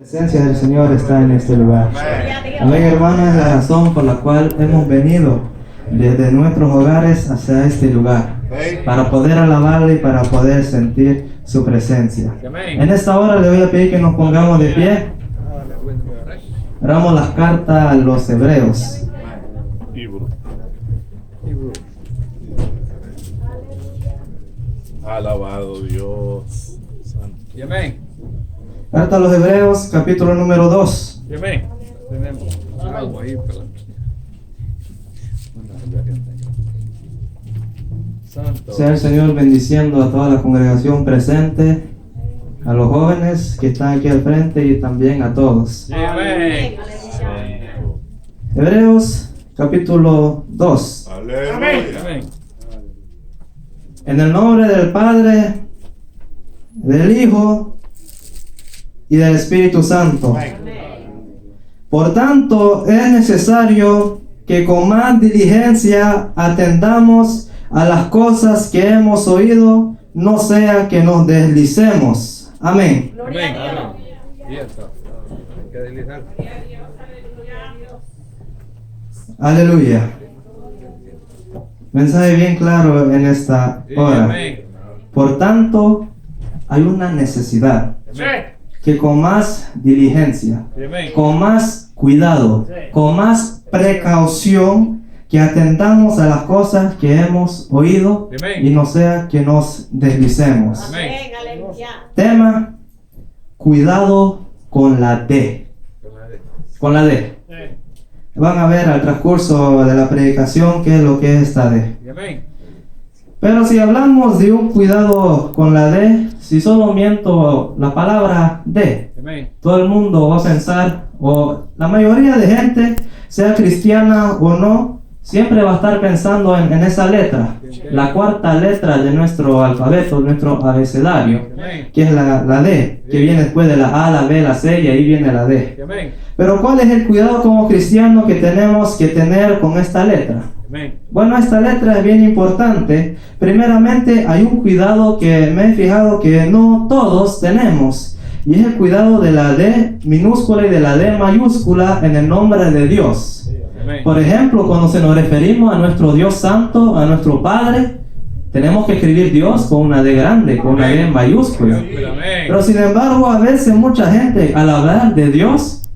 La presencia del Señor está en este lugar. Amén, hermanos, es la razón por la cual hemos venido desde nuestros hogares hacia este lugar, para poder alabarle y para poder sentir su presencia. En esta hora le voy a pedir que nos pongamos de pie. Abramos las cartas a los Hebreos. Alabado Dios. Santo. Amén. Carta a los Hebreos, capítulo número 2. Amén. Tenemos agua ahí para Santo. Sea el Señor bendiciendo a toda la congregación presente, a los jóvenes que están aquí al frente y también a todos. Amén. Hebreos, capítulo 2. Aleluya. Amén. En el nombre del Padre, del Hijo y del Espíritu Santo. Por tanto, es necesario que con más diligencia atendamos a las cosas que hemos oído, no sea que nos deslicemos. Amén. Amén. Cierto. Hay que deslizar. Aleluya. Mensaje bien claro en esta hora. Amén. Por tanto, hay una necesidad que con más diligencia, Amén. con más cuidado, con más precaución, que atendamos a las cosas que hemos oído Amén. y no sea que nos deslicemos. Amén. Tema: cuidado con la D. Con la D. Van a ver al transcurso de la predicación qué es lo que es esta D. Amén. Pero si hablamos de un cuidado con la D, si solo miento la palabra D, Amén. todo el mundo va a pensar, o la mayoría de gente, sea cristiana o no, siempre va a estar pensando en esa letra, la cuarta letra de nuestro alfabeto, nuestro abecedario, Amén. que es la D, que viene después de la A, la B, la C, y ahí viene la D. Amén. Pero ¿cuál es el cuidado como cristiano que tenemos que tener con esta letra? Amén. Bueno, esta letra es bien importante. Primeramente, hay un cuidado que me he fijado que no todos tenemos, y es el cuidado de la D minúscula y de la D mayúscula en el nombre de Dios. Amén. Por ejemplo, cuando se nos referimos a nuestro Dios Santo, a nuestro Padre, tenemos que escribir Dios con una D grande, con una D mayúscula. Amén. Pero sin embargo, a veces mucha gente al hablar de Dios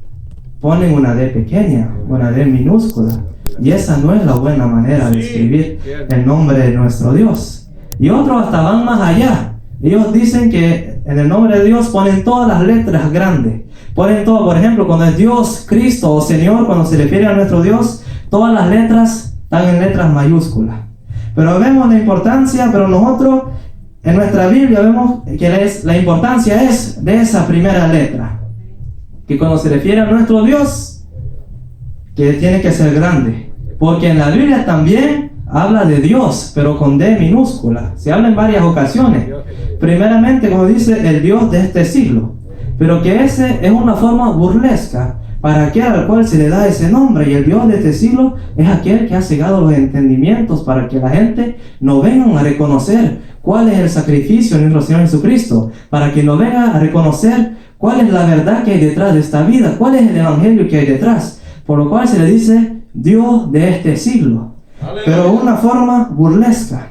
ponen una D pequeña, una D minúscula. Y esa no es la buena manera de escribir el nombre de nuestro Dios. Y otros hasta van más allá. Ellos dicen que en el nombre de Dios ponen todas las letras grandes. Ponen todo, por ejemplo, cuando es Dios, Cristo o Señor, cuando se refiere a nuestro Dios, todas las letras están en letras mayúsculas. Pero vemos la importancia, pero nosotros en nuestra Biblia vemos que la importancia es de esa primera letra. Que cuando se refiere a nuestro Dios, que tiene que ser grande. Porque en la Biblia también habla de Dios, pero con D minúscula. Se habla en varias ocasiones. Primeramente, como dice, el Dios de este siglo. Pero que ese es una forma burlesca para aquel al cual se le da ese nombre. Y el Dios de este siglo es aquel que ha cegado los entendimientos para que la gente no venga a reconocer cuál es el sacrificio de nuestro Señor Jesucristo. Para que no venga a reconocer cuál es la verdad que hay detrás de esta vida, cuál es el evangelio que hay detrás. Por lo cual se le dice Dios de este siglo, pero una forma burlesca.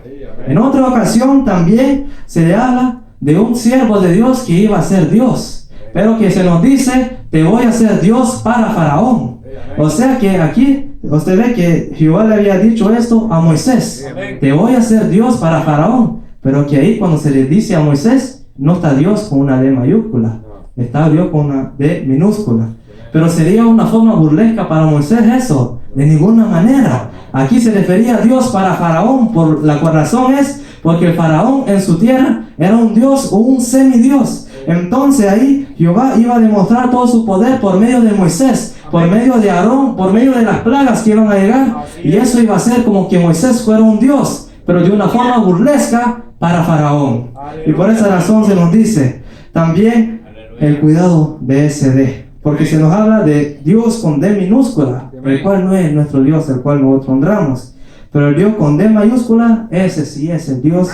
En otra ocasión también se le habla de un siervo de Dios que iba a ser Dios, pero que se nos dice: te voy a hacer Dios para Faraón. O sea que aquí usted ve que Jehová le había dicho esto a Moisés: te voy a hacer Dios para Faraón. Pero que ahí cuando se le dice a Moisés, no está Dios con una D mayúscula, está Dios con una D minúscula. Pero sería una forma burlesca para Moisés eso, de ninguna manera. Aquí se refería a Dios para Faraón, por la cual razón es porque el Faraón en su tierra era un dios o un semidios. Entonces ahí Jehová iba a demostrar todo su poder por medio de Moisés, por medio de Aarón, por medio de las plagas que iban a llegar. Y eso iba a ser como que Moisés fuera un dios, pero de una forma burlesca para Faraón. Y por esa razón se nos dice también el cuidado de ese D. Porque se nos habla de Dios con D minúscula, el cual no es nuestro Dios, el cual nosotros honramos. Pero el Dios con D mayúscula, ese sí es el Dios.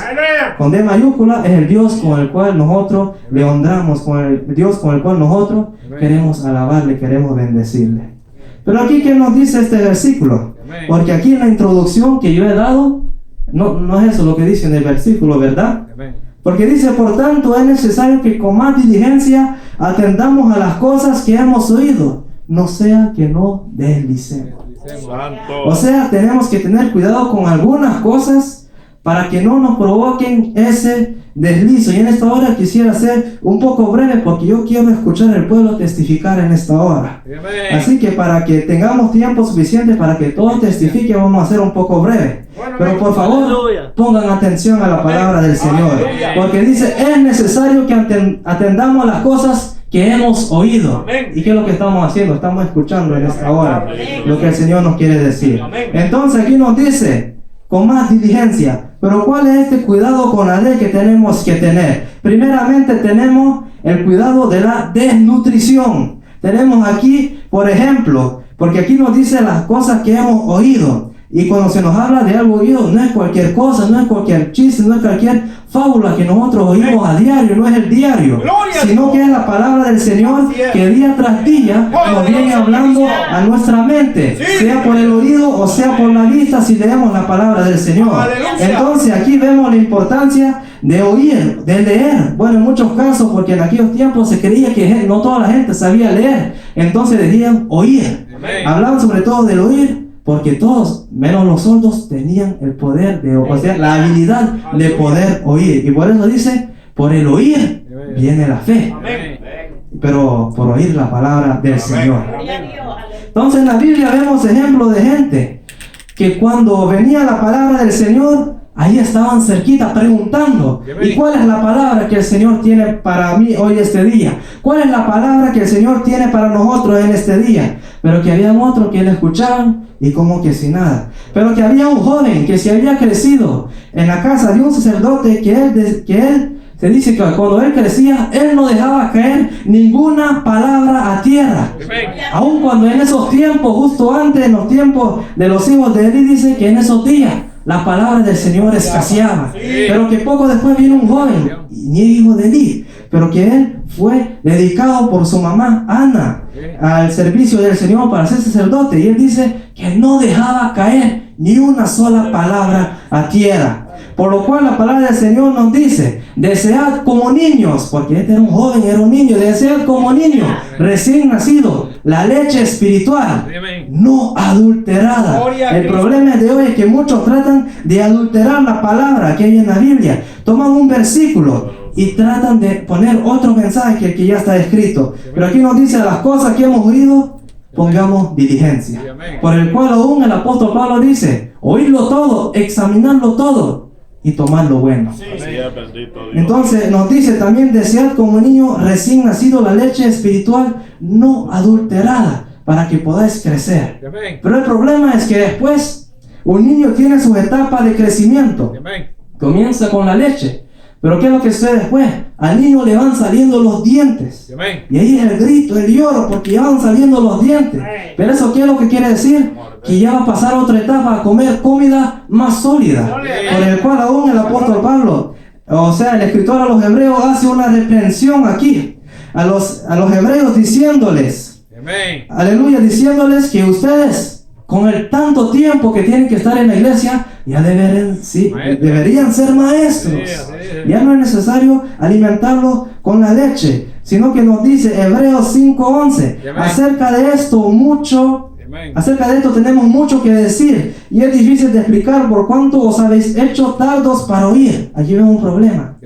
Con D mayúscula es el Dios con el cual nosotros le honramos, con el Dios con el cual nosotros queremos alabarle, queremos bendecirle. Pero aquí, ¿qué nos dice este versículo? Porque aquí en la introducción que yo he dado, no es eso lo que dice en el versículo, ¿verdad? Porque dice, por tanto, es necesario que con más diligencia atendamos a las cosas que hemos oído, no sea que no deslicemos. Santo. O sea, tenemos que tener cuidado con algunas cosas para que no nos provoquen ese deslizo. Y en esta hora quisiera ser un poco breve porque yo quiero escuchar al pueblo testificar en esta hora. Así que para que tengamos tiempo suficiente para que todos testifiquen, vamos a ser un poco breve. Pero por favor, pongan atención a la palabra del Señor. Porque dice, es necesario que atendamos las cosas que hemos oído. ¿Y qué es lo que estamos haciendo? Estamos escuchando en esta hora lo que el Señor nos quiere decir. Entonces aquí nos dice, con más diligencia. Pero ¿cuál es este cuidado con la ley que tenemos que tener? Primeramente tenemos el cuidado de la desnutrición. Tenemos aquí, por ejemplo, porque aquí nos dice las cosas que hemos oído. Y cuando se nos habla de algo oído, no es cualquier cosa, no es cualquier chiste, no es cualquier fábula que nosotros oímos a diario, no es el diario, sino que es la palabra del Señor que día tras día nos viene hablando a nuestra mente, sea por el oído o sea por la vista, si leemos la palabra del Señor. Entonces aquí vemos la importancia de oír, de leer. Bueno, en muchos casos, porque en aquellos tiempos se creía que no toda la gente sabía leer, entonces decían oír. Hablaban sobre todo del oír, porque todos, menos los sordos, tenían el poder o sea, la habilidad de poder oír. Y por eso dice, por el oír viene la fe. Pero por oír la palabra del Señor. Entonces en la Biblia vemos ejemplos de gente que cuando venía la palabra del Señor, ahí estaban cerquita preguntando, ¿y cuál es la palabra que el Señor tiene para mí hoy este día? ¿Cuál es la palabra que el Señor tiene para nosotros en este día? Pero que había otros que le escuchaban y como que sin nada. Pero que había un joven que se había crecido en la casa de un sacerdote que él se dice que cuando él crecía, él no dejaba caer ninguna palabra a tierra. Aun cuando en esos tiempos, justo antes, en los tiempos de los hijos de Eli, dice que en esos días la palabra del Señor escaseaba. Pero que poco después vino un joven, ni hijo de Eli, pero que él fue dedicado por su mamá Ana al servicio del Señor para ser sacerdote. Y él dice que no dejaba caer ni una sola palabra a tierra. Por lo cual la palabra del Señor nos dice, desead como niños, porque este era un joven, era un niño, desead como niño recién nacido la leche espiritual, no adulterada. El problema de hoy es que muchos tratan de adulterar la palabra que hay en la Biblia. Toman un versículo y tratan de poner otro mensaje que el que ya está escrito. Pero aquí nos dice las cosas que hemos oído, pongamos diligencia. Por el cual aún el apóstol Pablo dice, oírlo todo, examinarlo todo y tomar lo bueno. Entonces nos dice también, desead como niño recién nacido la leche espiritual no adulterada para que podáis crecer. Pero el problema es que después un niño tiene su etapa de crecimiento. Comienza con la leche. Pero ¿qué es lo que sucede después? Al niño le van saliendo los dientes. Y ahí es el grito, el lloro, porque ya van saliendo los dientes. Pero eso ¿qué es lo que quiere decir? Que ya va a pasar a otra etapa, a comer comida más sólida. Por el cual aún el apóstol Pablo, o sea, el escritor a los hebreos, hace una reprensión aquí a los hebreos diciéndoles, aleluya, diciéndoles que ustedes, con el tanto tiempo que tienen que estar en la iglesia, ya deberían ser maestros. Ya no es necesario alimentarlos con la leche, sino que nos dice Hebreos 5:11, acerca de esto tenemos mucho que decir, y es difícil de explicar por cuanto os habéis hecho tardos para oír. Allí vemos un problema,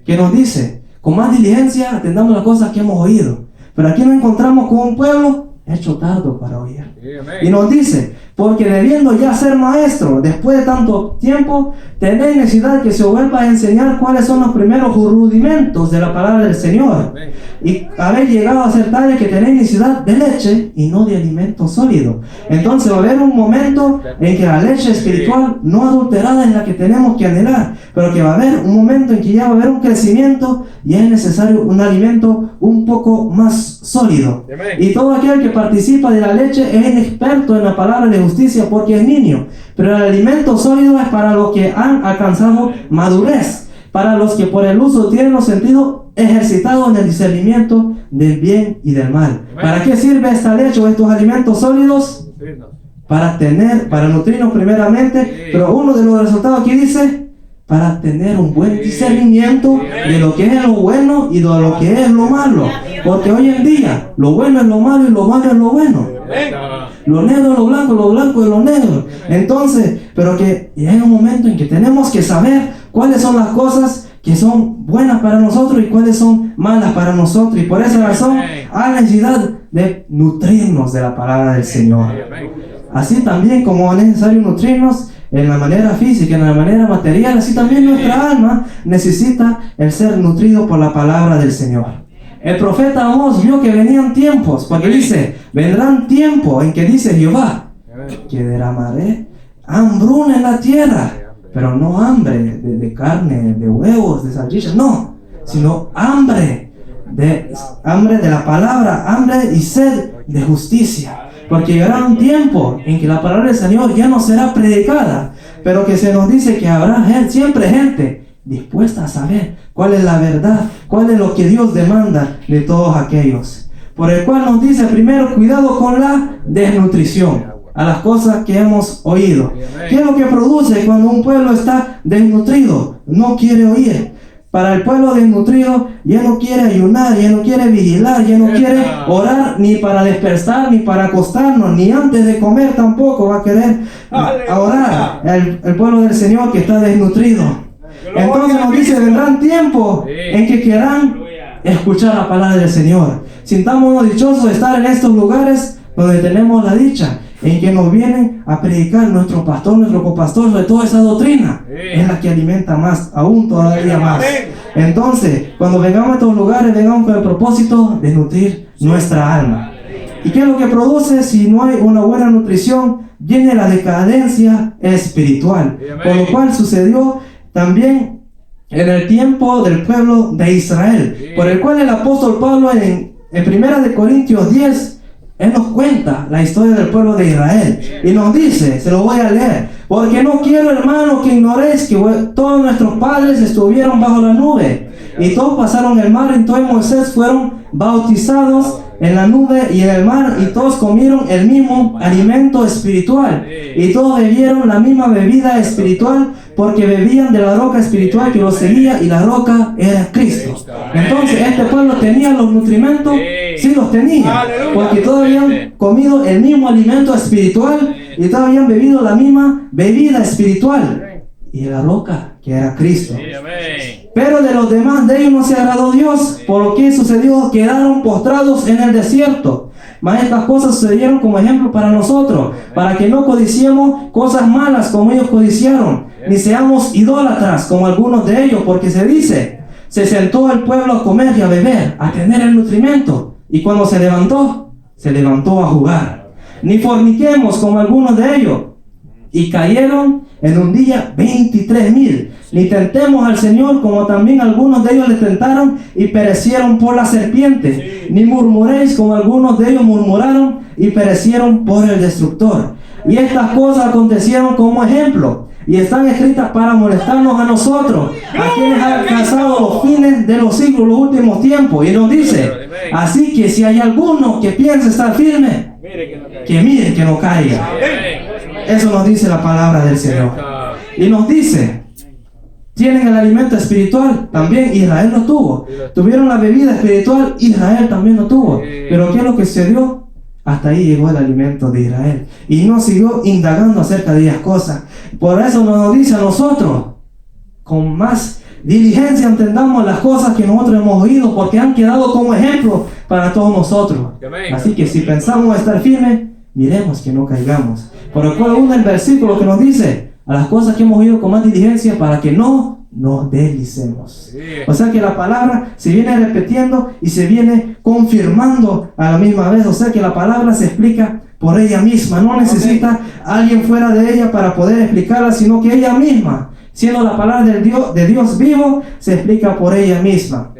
que nos dice, con más diligencia atendamos las cosas que hemos oído. Pero aquí nos encontramos con un pueblo hecho tardo para oír. Y nos dice, porque debiendo ya ser maestro, después de tanto tiempo, tenéis necesidad que se os vuelva a enseñar cuáles son los primeros rudimentos de la palabra del Señor. Y habéis llegado a ser tales que tenéis necesidad de leche y no de alimento sólido. Entonces va a haber un momento en que la leche espiritual no adulterada es la que tenemos que anhelar, pero que va a haber un momento en que ya va a haber un crecimiento y es necesario un alimento un poco más sólido. Y todo aquel que participa de la leche es inexperto en la palabra de justicia porque es niño, pero el alimento sólido es para los que han alcanzado madurez, para los que por el uso tienen los sentidos ejercitados en el discernimiento del bien y del mal. ¿Para qué sirve esta leche o estos alimentos sólidos? Para nutrirnos primeramente, pero uno de los resultados aquí dice, para tener un buen discernimiento de lo que es lo bueno y de lo que es lo malo. Porque hoy en día, lo bueno es lo malo y lo malo es lo bueno. Lo negro es lo blanco es lo negro. Entonces, pero que llega un momento en que tenemos que saber cuáles son las cosas que son buenas para nosotros y cuáles son malas para nosotros. Y por esa razón hay necesidad de nutrirnos de la palabra del Señor. Así también como es necesario nutrirnos en la manera física, en la manera material, así también nuestra alma necesita el ser nutrido por la palabra del Señor. El profeta Amós vio que venían tiempos, porque dice, vendrán tiempos en que dice Jehová, que derramaré hambruna en la tierra, pero no hambre de carne, de huevos, de salchichas, no, sino hambre de la palabra, hambre y sed de justicia. Porque llegará un tiempo en que la palabra del Señor ya no será predicada, pero que se nos dice que habrá siempre gente dispuesta a saber cuál es la verdad, cuál es lo que Dios demanda de todos aquellos. Por el cual nos dice primero, cuidado con la desnutrición, a las cosas que hemos oído. ¿Qué es lo que produce cuando un pueblo está desnutrido? No quiere oír. Para el pueblo desnutrido ya no quiere ayunar, ya no quiere vigilar, ya no quiere orar ni para despertar, ni para acostarnos, ni antes de comer tampoco va a querer orar. El pueblo del Señor que está desnutrido. Entonces nos dice, vendrán tiempos en que quieran escuchar la palabra del Señor. Sintámonos dichosos de estar en estos lugares donde tenemos la dicha, en que nos vienen a predicar nuestro pastor, nuestro copastor, sobre toda esa doctrina. Es la que alimenta más, aún todavía más. Entonces, cuando vengamos a estos lugares, vengamos con el propósito de nutrir nuestra alma. ¿Y qué es lo que produce? Si no hay una buena nutrición, viene la decadencia espiritual. Por lo cual sucedió también en el tiempo del pueblo de Israel, por el cual el apóstol Pablo en 1 Corintios 10, él nos cuenta la historia del pueblo de Israel y nos dice, se lo voy a leer, porque no quiero, hermano, que ignoréis que todos nuestros padres estuvieron bajo la nube y todos pasaron el mar, entonces Moisés fueron bautizados en la nube y en el mar, y todos comieron el mismo alimento espiritual y todos bebieron la misma bebida espiritual, porque bebían de la roca espiritual que los seguía, y la roca era Cristo. Entonces este pueblo tenía los nutrimentos, sí los tenía, porque todos habían comido el mismo alimento espiritual y todos habían bebido la misma bebida espiritual, y la roca que era Cristo. Pero de los demás de ellos no se agradó Dios, por lo que sucedió, quedaron postrados en el desierto. Mas estas cosas sucedieron como ejemplo para nosotros, para que no codiciemos cosas malas como ellos codiciaron, ni seamos idólatras como algunos de ellos, porque se dice, se sentó el pueblo a comer y a beber, a tener el nutrimento, y cuando se levantó a jugar. Ni forniquemos como algunos de ellos, y cayeron en un día 23,000. Ni tentemos al Señor como también algunos de ellos le tentaron y perecieron por la serpiente. Ni murmuréis como algunos de ellos murmuraron y perecieron por el destructor. Y estas cosas acontecieron como ejemplo y están escritas para molestarnos a nosotros, a quienes han alcanzado los fines de los siglos, los últimos tiempos. Y nos dice, así que si hay alguno que piense estar firme, que mire que no caiga. Eso nos dice la palabra del Señor. Y nos dice, tienen el alimento espiritual, también Israel lo tuvo. Tuvieron la bebida espiritual, Israel también lo tuvo. Pero ¿qué es lo que sucedió? Hasta ahí llegó el alimento de Israel. Y no siguió indagando acerca de ellas cosas. Por eso nos dice a nosotros, con más diligencia entendamos las cosas que nosotros hemos oído, porque han quedado como ejemplo para todos nosotros. Así que si pensamos estar firmes, miremos que no caigamos. Por lo cual uno el versículo que nos dice, a las cosas que hemos oído con más diligencia, para que no nos deslicemos. O sea que la palabra se viene repitiendo y se viene confirmando a la misma vez. O sea que la palabra se explica por ella misma. No necesita alguien fuera de ella para poder explicarla, sino que ella misma, siendo la palabra de Dios vivo, se explica por ella misma.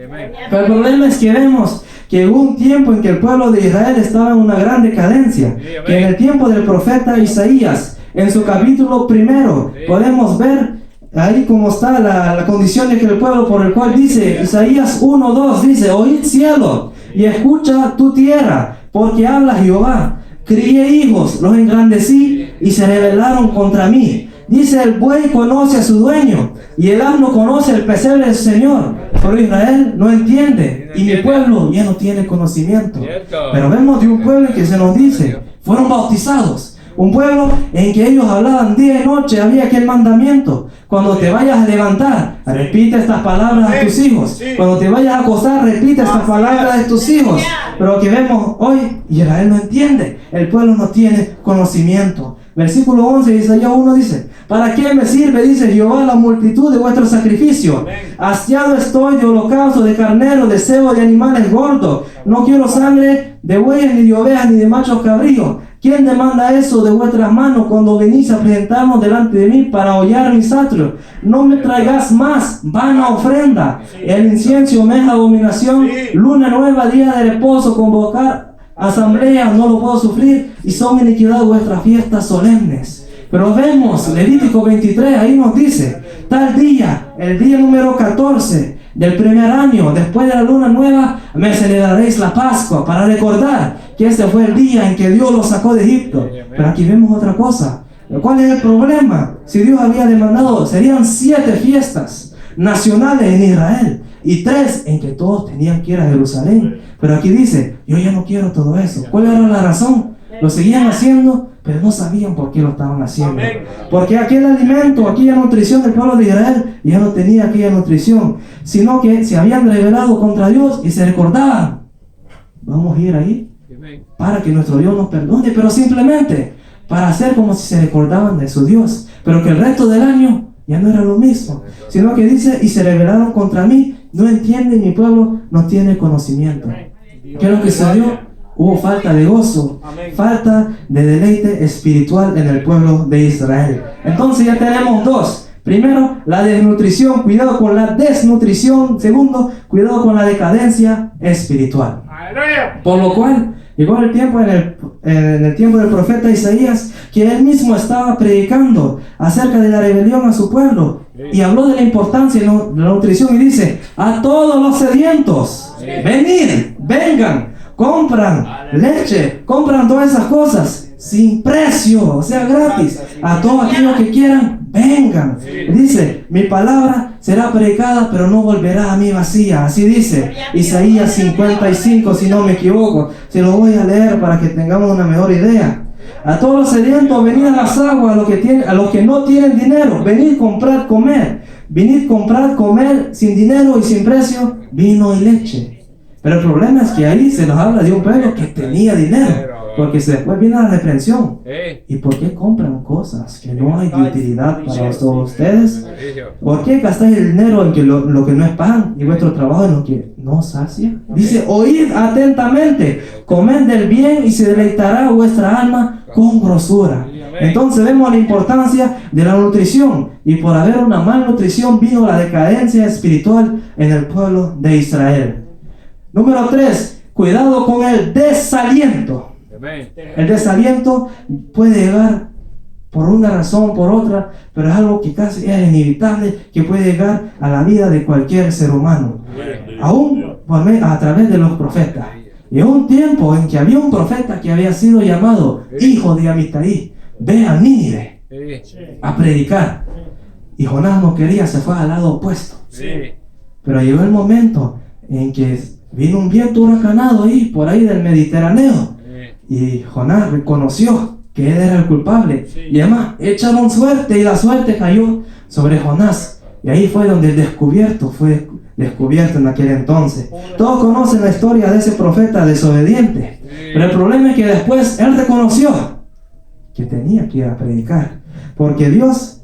Pero el problema es que vemos que hubo un tiempo en que el pueblo de Israel estaba en una gran decadencia, que en el tiempo del profeta Isaías, en su capítulo 1, podemos ver ahí cómo está la condición de que el pueblo, por el cual dice, Isaías 1:2 dice, oíd cielo y escucha tu tierra, porque habla Jehová. Crié hijos, los engrandecí y se rebelaron contra mí. Dice, el buey conoce a su dueño y el asno conoce el pesebre del Señor, pero Israel no entiende y mi pueblo ya no tiene conocimiento. Pero vemos de un pueblo que se nos dice, fueron bautizados. Un pueblo en que ellos hablaban día y noche, había aquel mandamiento. Cuando te vayas a levantar, repite estas palabras a tus hijos. Cuando te vayas a acostar, repite estas palabras de tus hijos. Pero que vemos hoy, Israel no entiende. El pueblo no tiene conocimiento. Versículo 11 de Isaías 1 dice, ¿para qué me sirve, dice Jehová, la multitud de vuestros sacrificios? Hastiado estoy de holocausto, de carnero, de cebo, de animales gordos. No quiero sangre de bueyes, ni de ovejas, ni de machos cabríos. ¿Quién demanda eso de vuestras manos cuando venís a presentarnos delante de mí para hollar mis atrios? No me traigas más vana ofrenda. El incienso me es abominación. Luna nueva, día de reposo, convocar asamblea, no lo puedo sufrir. Y son iniquidad vuestras fiestas solemnes. Pero vemos, Levítico 23, ahí nos dice, tal día, el día número 14 del primer año, después de la luna nueva, me celebraréis la Pascua para recordar que este fue el día en que Dios los sacó de Egipto. Pero aquí vemos otra cosa. ¿Cuál es el problema? Si Dios había demandado, serían 7 fiestas nacionales en Israel y 3 en que todos tenían que ir a Jerusalén. Pero aquí dice, yo ya no quiero todo eso. ¿Cuál era la razón? Lo seguían haciendo, pero no sabían por qué lo estaban haciendo. Porque aquel alimento, aquella nutrición del pueblo de Israel ya no tenía aquella nutrición, sino que se habían rebelado contra Dios y se recordaban, vamos a ir ahí para que nuestro Dios nos perdone, pero simplemente para hacer como si se recordaban de su Dios, pero que el resto del año ya no era lo mismo, sino que dice, y se rebelaron contra mí. No entiende, mi pueblo no tiene conocimiento. ¿Qué es lo que se dio? Hubo falta de gozo, falta de deleite espiritual en el pueblo de Israel. Entonces ya tenemos 2. Primero, la desnutrición, cuidado con la desnutrición. Segundo, cuidado con la decadencia espiritual. Por lo cual, llegó el tiempo en el tiempo del profeta Isaías, que él mismo estaba predicando acerca de la rebelión a su pueblo. Y habló de la importancia de la nutrición y dice, a todos los sedientos, venid, vengan. Compran leche, compran todas esas cosas sin precio, o sea, gratis. A todos aquellos que quieran, vengan. Dice, mi palabra será predicada, pero no volverá a mí vacía. Así dice Isaías 55, si no me equivoco. Se lo voy a leer para que tengamos una mejor idea. A todos los sedientos, venid a las aguas, a los que no tienen dinero, venid comprar, comer. Venid comprar, comer sin dinero y sin precio, vino y leche. Pero el problema es que ahí se nos habla de un pueblo que tenía dinero, porque después viene la reprensión. ¿Y por qué compran cosas que no hay de utilidad para todos ustedes? ¿Por qué gastáis el dinero en que lo que no es pan y vuestro trabajo en lo que no sacia? Dice, oíd atentamente, comed del bien y se deleitará vuestra alma con grosura. Entonces vemos la importancia de la nutrición, y por haber una malnutrición vino la decadencia espiritual en el pueblo de Israel. Número 3, cuidado con el desaliento. El desaliento puede llegar por una razón, por otra, pero es algo que casi es inevitable, que puede llegar a la vida de cualquier ser humano, aún a través de los profetas. Y hubo un tiempo en que había un profeta que había sido llamado hijo de Amitai, ve a Nínive a predicar, y Jonás no quería, se fue al lado opuesto. Pero llegó el momento en que vino un viento huracanado ahí, por ahí del Mediterráneo, y Jonás reconoció que él era el culpable, y además echaron suerte, y la suerte cayó sobre Jonás, y ahí fue donde el descubierto fue descubierto en aquel entonces. Todos conocen la historia de ese profeta desobediente, pero el problema es que después él reconoció que tenía que ir a predicar, porque Dios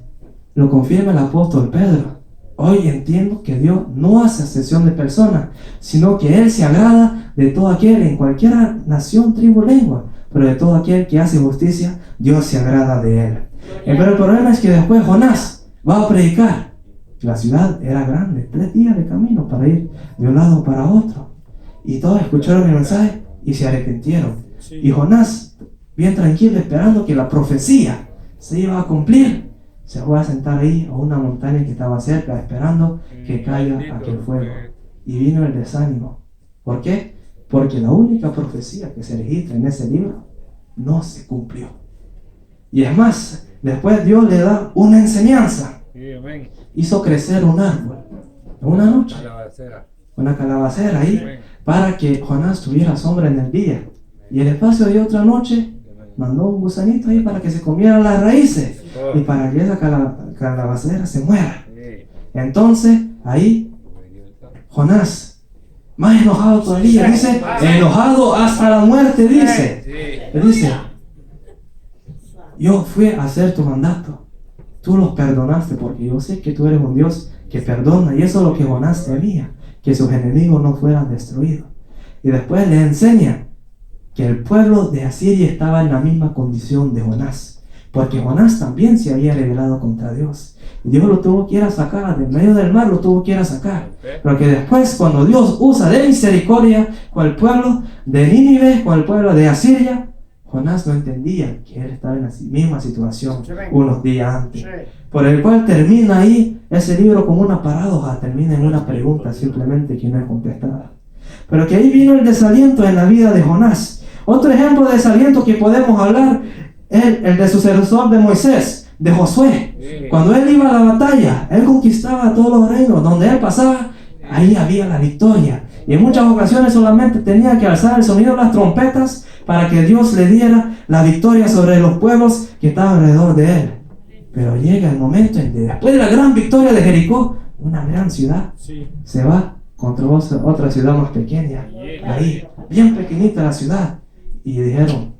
lo confirma el apóstol Pedro. Hoy entiendo que Dios no hace acepción de personas, sino que Él se agrada de todo aquel, en cualquier nación, tribu, lengua, pero de todo aquel que hace justicia, Dios se agrada de él. Pero el problema es que después Jonás va a predicar. La ciudad era grande, 3 días de camino para ir de un lado para otro. Y todos escucharon el mensaje y se arrepintieron. Y Jonás, bien tranquilo, esperando que la profecía se iba a cumplir, se fue a sentar ahí a una montaña que estaba cerca, esperando que caiga aquel fuego. Y vino el desánimo. ¿Por qué? Porque la única profecía que se registra en ese libro no se cumplió. Y es más, después Dios le da una enseñanza. Hizo crecer un árbol en una noche, una calabacera ahí, para que Jonás tuviera sombra en el día. Y el espacio de otra noche mandó un gusanito ahí para que se comieran las raíces y para que esa calabacera se muera. Entonces ahí Jonás, más enojado todavía, dice, enojado hasta la muerte, dice. Él dice, yo fui a hacer tu mandato, tú los perdonaste, porque yo sé que tú eres un Dios que perdona. Y eso es lo que Jonás temía, que sus enemigos no fueran destruidos. Y después le enseña que el pueblo de Asiria estaba en la misma condición de Jonás, porque Jonás también se había rebelado contra Dios. Dios lo tuvo que ir a sacar, del medio del mar lo tuvo que ir a sacar. Pero que después, cuando Dios usa de misericordia con el pueblo de Nínive, con el pueblo de Asiria, Jonás no entendía que él estaba en la misma situación unos días antes. Por el cual termina ahí ese libro como una paradoja, termina en una pregunta simplemente que no es contestada. Pero que ahí vino el desaliento en la vida de Jonás. Otro ejemplo de desaliento que podemos hablar es el de sucesor de Moisés, de Josué. Cuando él iba a la batalla, él conquistaba todos los reinos. Donde él pasaba, ahí había la victoria. Y en muchas ocasiones solamente tenía que alzar el sonido de las trompetas para que Dios le diera la victoria sobre los pueblos que estaban alrededor de él. Pero llega el momento en que después de la gran victoria de Jericó, una gran ciudad se va contra otra ciudad más pequeña. Ahí, bien pequeñita la ciudad. Y dijeron,